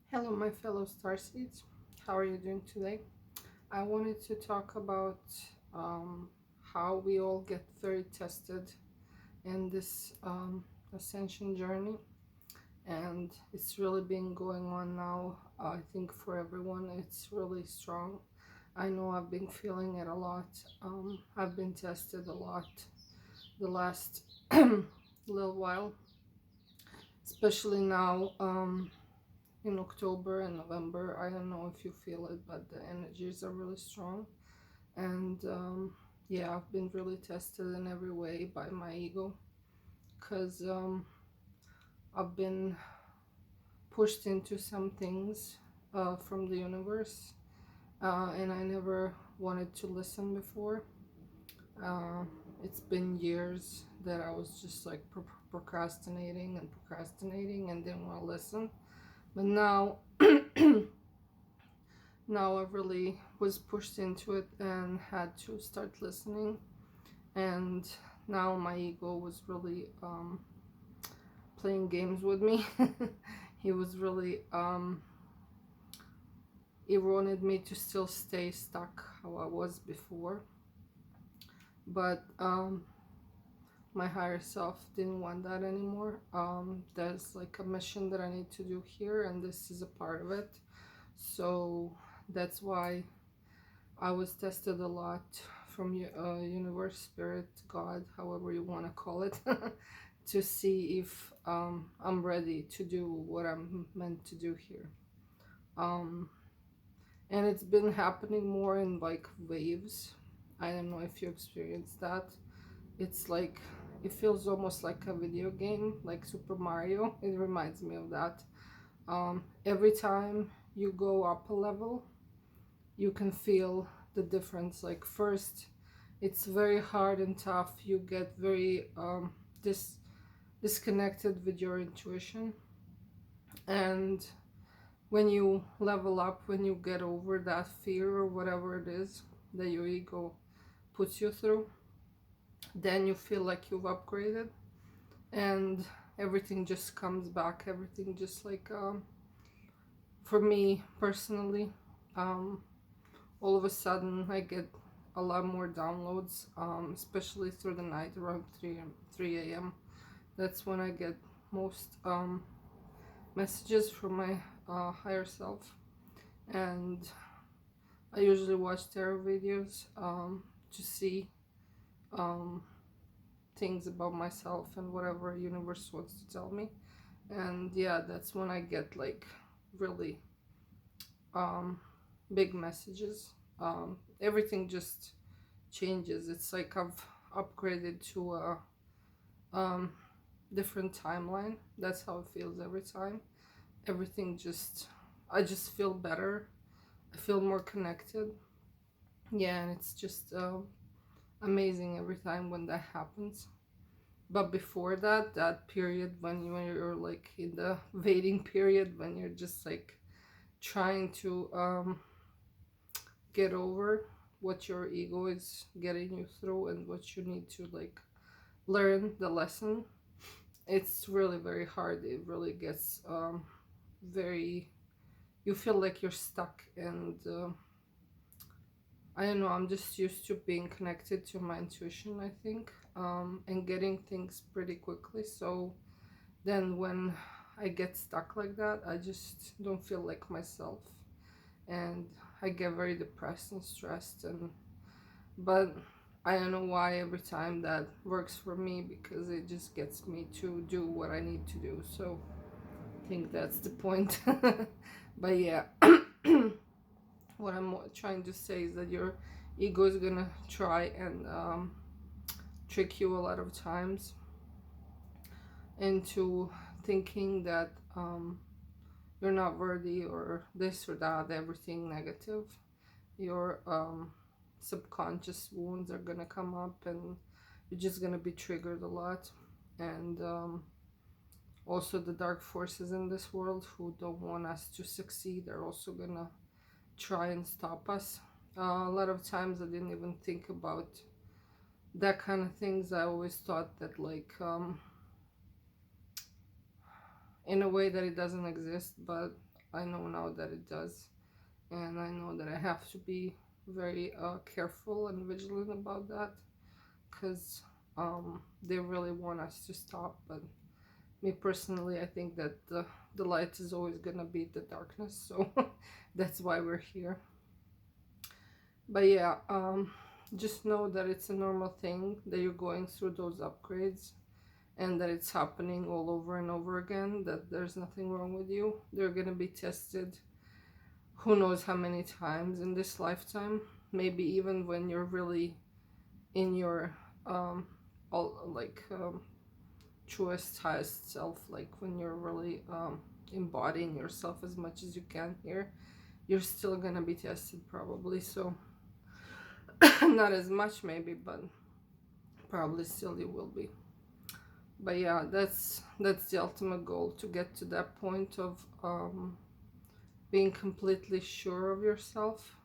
Hello, my fellow Starseeds. How are you doing today? I wanted to talk about how we all get very tested in this ascension journey, and it's really been going on now. I think for everyone, it's really strong. I know I've been feeling it a lot. I've been tested a lot the last little while, especially now. In October and November. I don't know if you feel it, but the energies are really strong. And yeah, I've been really tested in every way by my ego because I've been pushed into some things from the universe, and I never wanted to listen before. Uh, it's been years that I was just like procrastinating and didn't want to listen. But now now I really was pushed into it and had to start listening. And now my ego was really playing games with me. He was really he wanted me to still stay stuck how I was before, but my higher self didn't want that anymore. There's like a mission that I need to do here, and this is a part of it. So that's why I was tested a lot from universe, spirit, God, however you want to call it, to see if I'm ready to do what I'm meant to do here. And it's been happening more in like waves. I don't know if you experienced that. It's like it feels almost like a video game, like Super Mario. It reminds me of that. Every time you go up a level, you can feel the difference. Like first it's very hard and tough, you get very disconnected with your intuition, and when you level up, when you get over that fear or whatever it is that your ego puts you through, then you feel like you've upgraded and everything just comes back. Everything just like for me personally, all of a sudden I get a lot more downloads, especially through the night around 3 a.m. That's when I get most messages from my higher self. And I usually watch tarot videos to see things about myself and whatever universe wants to tell me. And yeah, that's when I get like really big messages. Everything just changes. It's like I've upgraded to a different timeline. That's how it feels every time. Everything just, I just feel better. I feel more connected. Yeah, and it's just amazing every time when that happens. But before that, that period when you're like in the waiting period, when you're just like trying to get over what your ego is getting you through and what you need to like learn the lesson, it's really very hard. It really gets very, you feel like you're stuck. And I don't know, I'm just used to being connected to my intuition, I think, and getting things pretty quickly. So then when I get stuck like that, I just don't feel like myself, and I get very depressed and stressed. And but I don't know why every time that works for me, because it just gets me to do what I need to do. So I think that's the point. But yeah, what I'm trying to say is that your ego is gonna try and trick you a lot of times into thinking that you're not worthy or this or that, everything negative. Your subconscious wounds are gonna come up, and you're just gonna be triggered a lot. And also the dark forces in this world who don't want us to succeed are also gonna try and stop us. A lot of times I didn't even think about that kind of things. I always thought that like in a way that it doesn't exist, but I know now that it does, and I know that I have to be very careful and vigilant about that, because they really want us to stop. But me personally, I think that the light is always gonna beat the darkness, so that's why we're here. But yeah, just know that it's a normal thing that you're going through those upgrades, and that it's happening all over and over again, that there's nothing wrong with you. They're gonna be tested who knows how many times in this lifetime, maybe even when you're really in your all like truest, highest self, like when you're really embodying yourself as much as you can here, you're still gonna be tested probably. So not as much maybe, but probably still you will be. But yeah, that's the ultimate goal, to get to that point of being completely sure of yourself,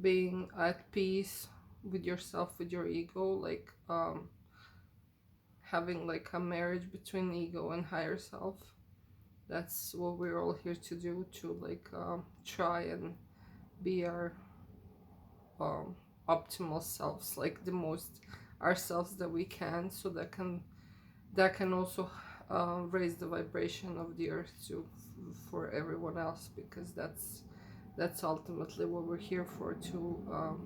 being at peace with yourself, with your ego, like having like a marriage between ego and higher self. That's what we're all here to do, to like try and be our optimal selves, like the most ourselves that we can, so that can also raise the vibration of the earth to for everyone else, because that's ultimately what we're here for, to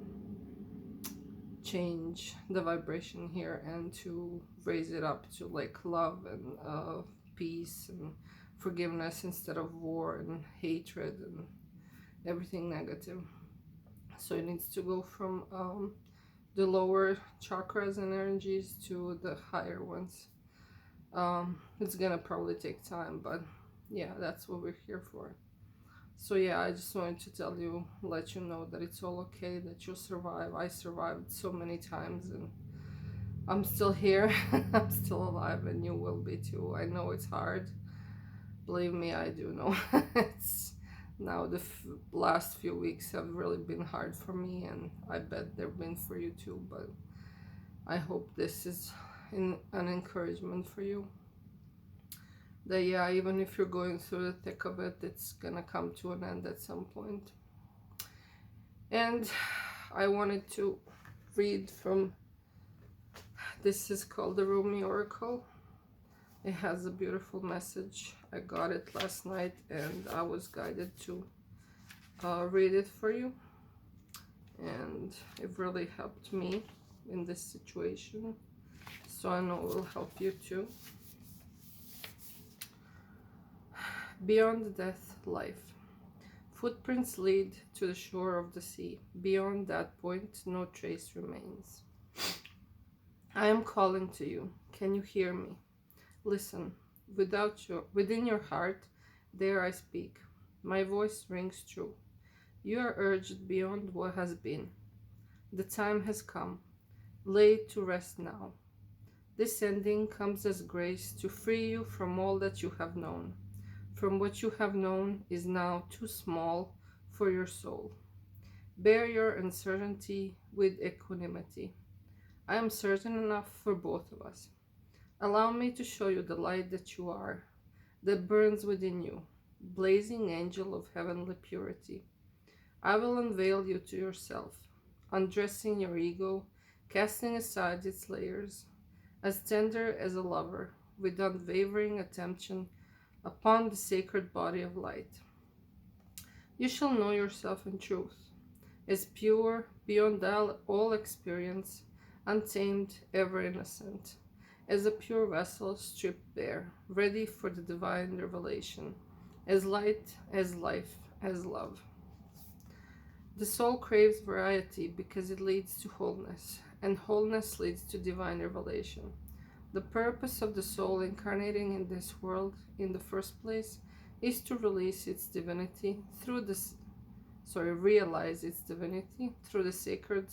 change the vibration here and to raise it up to like love and peace and forgiveness, instead of war and hatred and everything negative. So it needs to go from the lower chakras and energies to the higher ones. It's gonna probably take time, but yeah, that's what we're here for. So yeah, I just wanted to tell you, let you know that it's all okay, that you'll survive. I survived so many times, and I'm still here. I'm still alive, and you will be too. I know it's hard. Believe me, I do know. It's now the last few weeks have really been hard for me, and I bet they've been for you too. But I hope this is an encouragement for you, that yeah, even if you're going through the thick of it, it's gonna come to an end at some point. And I wanted to read from, this is called the Rumi Oracle. It has a beautiful message. I got it last night, and I was guided to read it for you, and it really helped me in this situation, so I know it will help you too. Beyond death, life. Footprints lead to the shore of the sea. Beyond that point, no trace remains. I am calling to you. Can you hear me? Listen. Within your heart, there I speak. My voice rings true. You are urged beyond what has been. The time has come. Lay to rest now. This ending comes as grace to free you from all that you have known. From what you have known is now too small for your soul. Bear your uncertainty with equanimity. I am certain enough for both of us. Allow me to show you the light that you are, that burns within you, blazing angel of heavenly purity. I will unveil you to yourself, undressing your ego, casting aside its layers, as tender as a lover, with unwavering attention upon the sacred body of light. You shall know yourself in truth, as pure, beyond all experience, untamed, ever innocent, as a pure vessel stripped bare, ready for the divine revelation, as light, as life, as love. The soul craves variety because it leads to wholeness, and wholeness leads to divine revelation. The purpose of the soul incarnating in this world in the first place is to release its divinity through realize its divinity through the sacred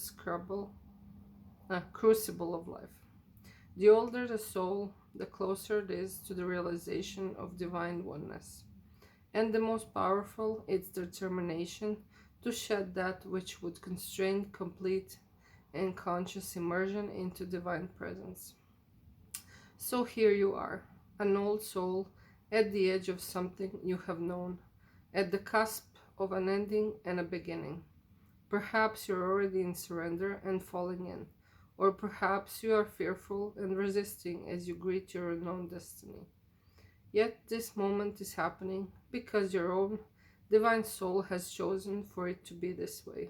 crucible of life. The older the soul, the closer it is to the realization of divine oneness, and the most powerful its determination to shed that which would constrain complete and conscious immersion into divine presence. So here you are, an old soul at the edge of something you have known at the cusp of an ending and a beginning. Perhaps you're already in surrender and falling in, or perhaps you are fearful and resisting as you greet your unknown destiny. Yet this moment is happening because your own divine soul has chosen for it to be this way,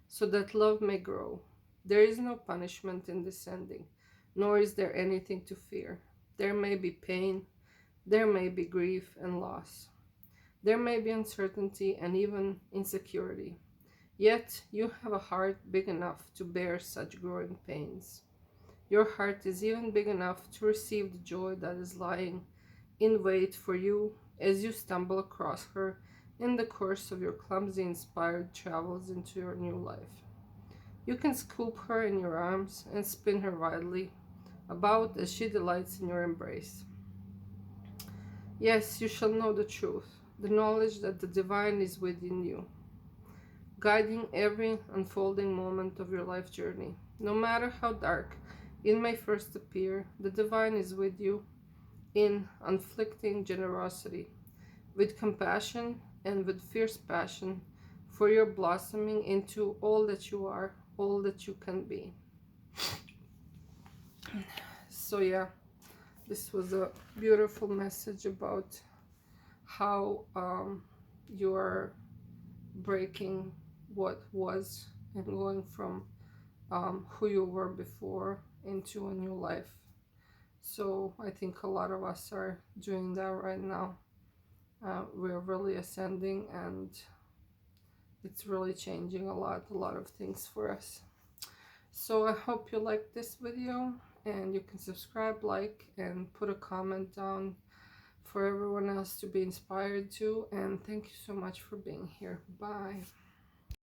so that love may grow. There is no punishment in this ending, nor is there anything to fear. There may be pain, there may be grief and loss. There may be uncertainty and even insecurity. Yet you have a heart big enough to bear such growing pains. Your heart is even big enough to receive the joy that is lying in wait for you as you stumble across her in the course of your clumsy inspired travels into your new life. You can scoop her in your arms and spin her wildly about as she delights in your embrace. Yes, you shall know the truth, the knowledge that the divine is within you, guiding every unfolding moment of your life journey. No matter how dark it may first appear, the divine is with you in unflicting generosity, with compassion and with fierce passion for your blossoming into all that you are, all that you can be. So yeah, this was a beautiful message about how you are breaking what was and going from who you were before into a new life. So I think a lot of us are doing that right now. We're really ascending, and it's really changing a lot of things for us. So I hope you liked this video, and you can subscribe, like, and put a comment down for everyone else to be inspired to. And thank you so much for being here. Bye.